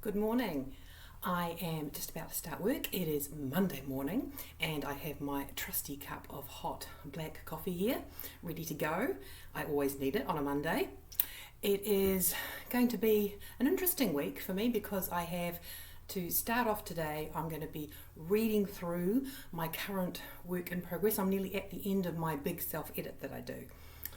Good morning. I am just about to start work. It is Monday morning and I have my trusty cup of hot black coffee here, ready to go. I always need it on a Monday. It is going to be an interesting week for me because I have to start off today. I'm going to be reading through my current work in progress. I'm nearly at the end of my big self-edit that I do.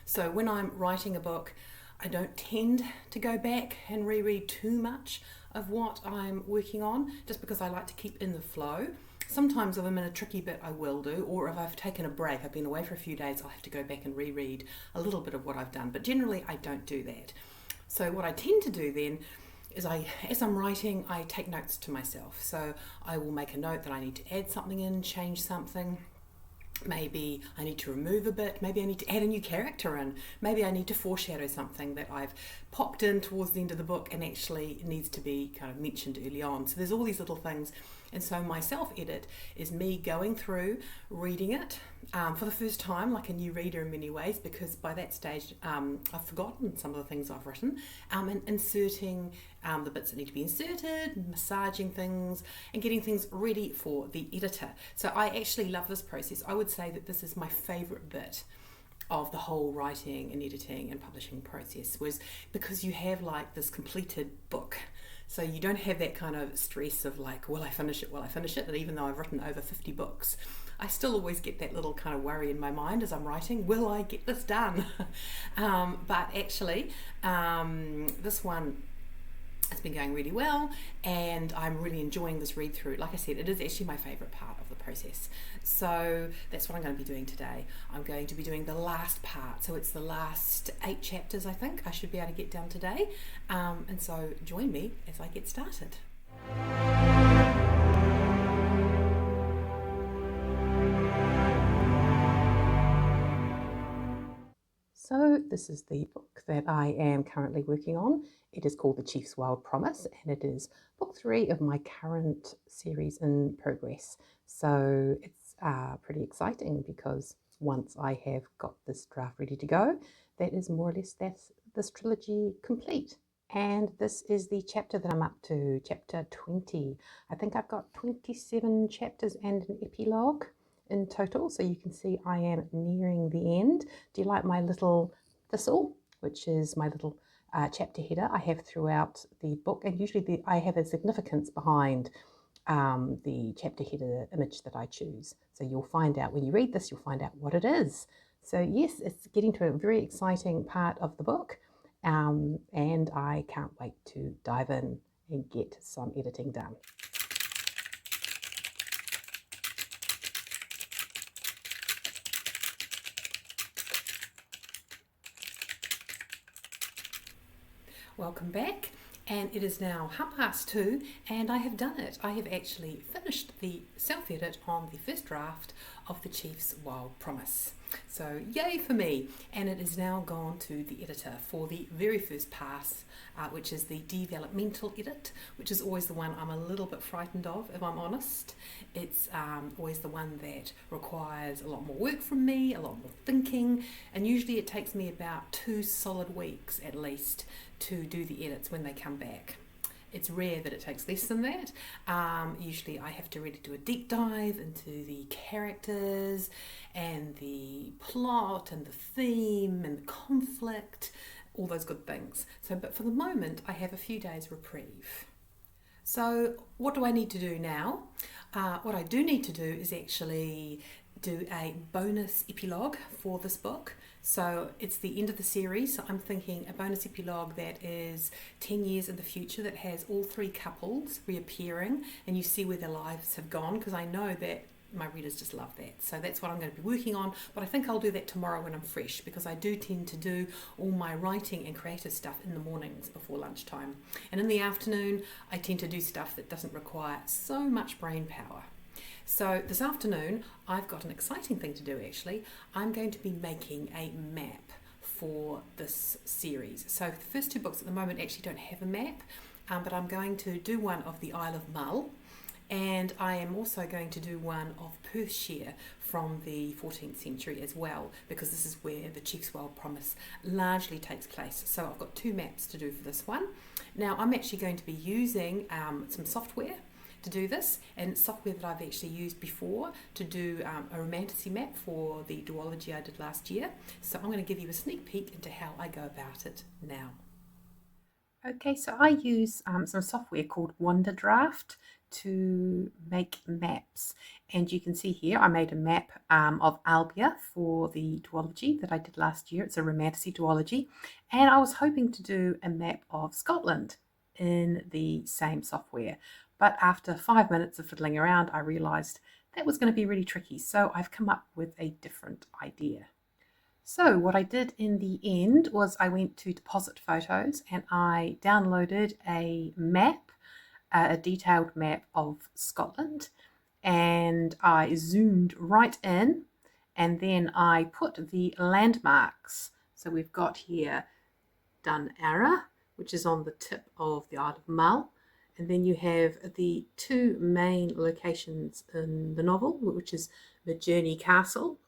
So when I'm writing a book, I don't tend to go back and reread too much of what I'm working on, just because I like to keep in the flow. Sometimes if I'm in a tricky bit, I will do, or if I've taken a break, I've been away for a few days, I'll have to go back and reread a little bit of what I've done. But generally, I don't do that. So what I tend to do then is as I'm writing, I take notes to myself. So I will make a note that I need to add something in, change something. Maybe I need to remove a bit, maybe I need to add a new character in, maybe I need to foreshadow something that I've popped in towards the end of the book and actually needs to be kind of mentioned early on. So there's all these little things, and so my self-edit is me going through, reading it for the first time, like a new reader in many ways, because by that stage I've forgotten some of the things I've written, and inserting the bits that need to be inserted, massaging things, and getting things ready for the editor. So I actually love this process. I would say that this is my favourite bit of the whole writing and editing and publishing process, was because you have like this completed book. So you don't have that kind of stress of like, will I finish it, will I finish it? And even though I've written over 50 books, I still always get that little kind of worry in my mind as I'm writing, will I get this done? But actually, this one, it's been going really well and I'm really enjoying this read through. Like I said, it is actually my favourite part of the process. So that's what I'm going to be doing today. I'm going to be doing the last part. So it's the last 8 chapters, I think, I should be able to get done today. And so join me as I get started. So this is the book that I am currently working on. It is called The Chief's Wild Promise, and it is book 3 of my current series in progress. So it's pretty exciting because once I have got this draft ready to go, that is more or less this trilogy complete. And this is the chapter that I'm up to, chapter 20. I think I've got 27 chapters and an epilogue in total, so you can see I am nearing the end. Do you like my little thistle, which is my little chapter header I have throughout the book? And usually I have a significance behind the chapter header image that I choose. So you'll find out when you read this, you'll find out what it is. So yes, it's getting to a very exciting part of the book, and I can't wait to dive in and get some editing done. Welcome back, and it is now 2:30 and I have done it. I have actually finished the self-edit on the first draft of The Chief's Wild Promise. So yay for me, and it is now gone to the editor for the very first pass, which is the developmental edit, which is always the one I'm a little bit frightened of, if I'm honest. It's always the one that requires a lot more work from me, a lot more thinking, and usually it takes me about 2 solid weeks at least to do the edits when they come back. It's rare that it takes less than that. Usually I have to really do a deep dive into the characters and the plot and the theme and the conflict, all those good things. So, but for the moment, I have a few days reprieve. So what do I need to do now? What I do need to do is actually do a bonus epilogue for this book. So it's the end of the series, so I'm thinking a bonus epilogue that is 10 years in the future, that has all 3 couples reappearing and you see where their lives have gone, because I know that my readers just love that. So that's what I'm going to be working on, but I think I'll do that tomorrow when I'm fresh, because I do tend to do all my writing and creative stuff in the mornings before lunchtime. And in the afternoon, I tend to do stuff that doesn't require so much brain power. So this afternoon, I've got an exciting thing to do actually. I'm going to be making a map for this series. So the first 2 books at the moment actually don't have a map, but I'm going to do one of the Isle of Mull, and I am also going to do one of Perthshire from the 14th century as well, because this is where the Chief's Wild Promise largely takes place. So I've got 2 maps to do for this one. Now I'm actually going to be using some software to do this, and software that I've actually used before to do a romantasy map for the duology I did last year. So I'm going to give you a sneak peek into how I go about it now. Okay, so I use some software called Wonderdraft to make maps, and you can see here I made a map of Albia for the duology that I did last year. It's a romantasy duology, and I was hoping to do a map of Scotland in the same software, but after 5 minutes of fiddling around I realised that was going to be really tricky, so I've come up with a different idea. So what I did in the end was I went to Deposit Photos and I downloaded a map, a detailed map of Scotland, and I zoomed right in, and then I put the landmarks. So we've got here Dunara, which is on the tip of the Isle of Mull, and then you have the two main locations in the novel, which is Midjourney Castle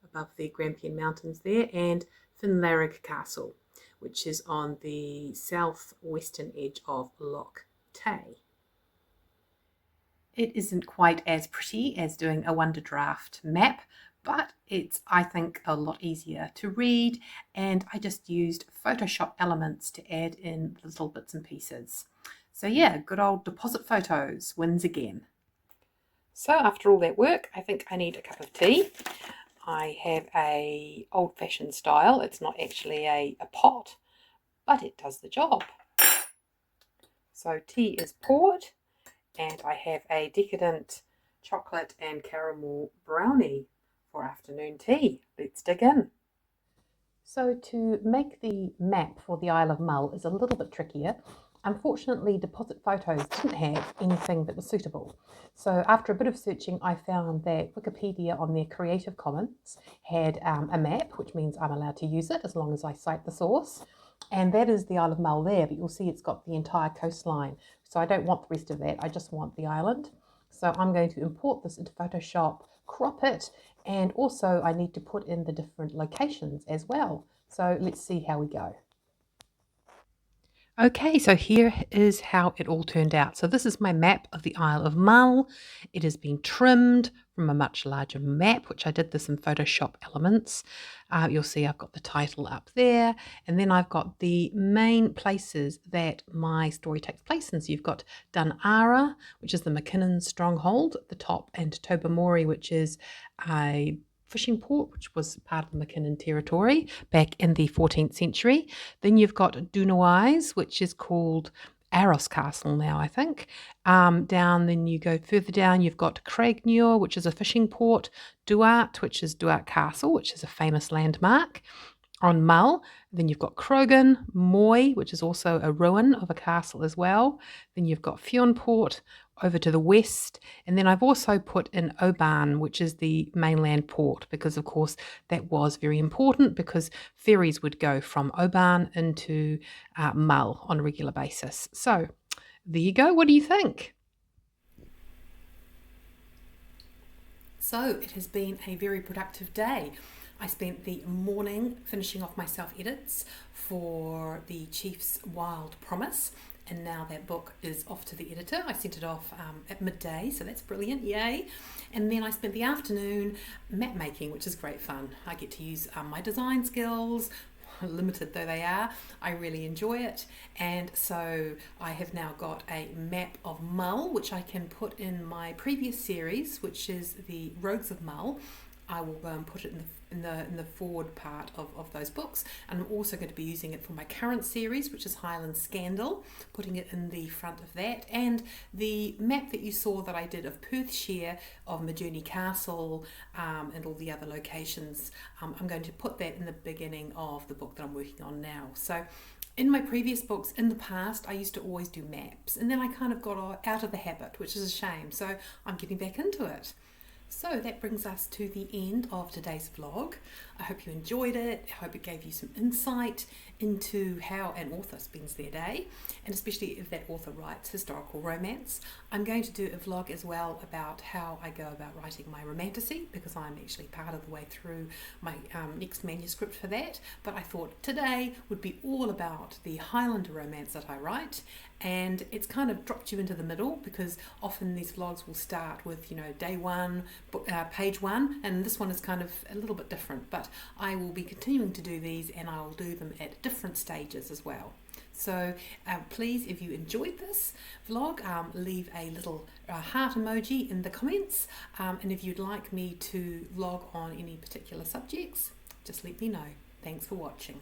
above the Grampian Mountains there, and Finlarrig Castle, which is on the southwestern edge of Loch Tay. It isn't quite as pretty as doing a Wonderdraft map, but it's, I think, a lot easier to read, and I just used Photoshop elements to add in little bits and pieces. So yeah, good old Deposit Photos wins again. So after all that work, I think I need a cup of tea. I have a old-fashioned style. It's not actually a pot, but it does the job. So tea is poured, and I have a decadent chocolate and caramel brownie for afternoon tea. Let's dig in. So to make the map for the Isle of Mull is a little bit trickier. Unfortunately, Deposit Photos didn't have anything that was suitable. So after a bit of searching, I found that Wikipedia on their Creative Commons had a map, which means I'm allowed to use it as long as I cite the source. And that is the Isle of Mull there, but you'll see it's got the entire coastline. So I don't want the rest of that, I just want the island. So I'm going to import this into Photoshop, crop it, and also I need to put in the different locations as well. So let's see how we go. Okay, so here is how it all turned out. So this is my map of the Isle of Mull. It has been trimmed from a much larger map, which I did this in Photoshop Elements. You'll see I've got the title up there, and then I've got the main places that my story takes place in. So you've got Dunara, which is the MacKinnon stronghold at the top, and Tobermory, which is a fishing port, which was part of the MacKinnon territory back in the 14th century. Then you've got Dunawise, which is called Arros Castle now, I think. Then you go further down, you've got Craigmuir, which is a fishing port, Duart, which is Duart Castle, which is a famous landmark on Mull. Then you've got Croghan, Moy, which is also a ruin of a castle as well. Then you've got Fionport over to the west, and then I've also put in Oban, which is the mainland port, because of course that was very important because ferries would go from Oban into Mull on a regular basis. So there you go. What do you think? So it has been a very productive day. I spent the morning finishing off my self-edits for the Chief's Wild Promise, and now that book is off to the editor. I sent it off at midday, so that's brilliant, yay. And then I spent the afternoon map making, which is great fun. I get to use my design skills, limited though they are. I really enjoy it, and so I have now got a map of Mull, which I can put in my previous series, which is the Rogues of Mull. I will go and put it in the forward part of those books, and I'm also going to be using it for my current series, which is Highland Scandal, putting it in the front of that. And the map that you saw that I did of Perthshire, of Midjourney Castle, and all the other locations, I'm going to put that in the beginning of the book that I'm working on now. So in my previous books in the past, I used to always do maps, and then I kind of got out of the habit, which is a shame, so I'm getting back into it. So that brings us to the end of today's vlog. I hope you enjoyed it. I hope it gave you some insight into how an author spends their day, and especially if that author writes historical romance. I'm going to do a vlog as well about how I go about writing my romantasy, because I'm actually part of the way through my next manuscript for that. But I thought today would be all about the Highland romance that I write, and it's kind of dropped you into the middle, because often these vlogs will start with, day one, page one, and this one is kind of a little bit different, but I will be continuing to do these, and I'll do them at different stages as well. So please, if you enjoyed this vlog, leave a little heart emoji in the comments, and if you'd like me to vlog on any particular subjects, just let me know. Thanks for watching.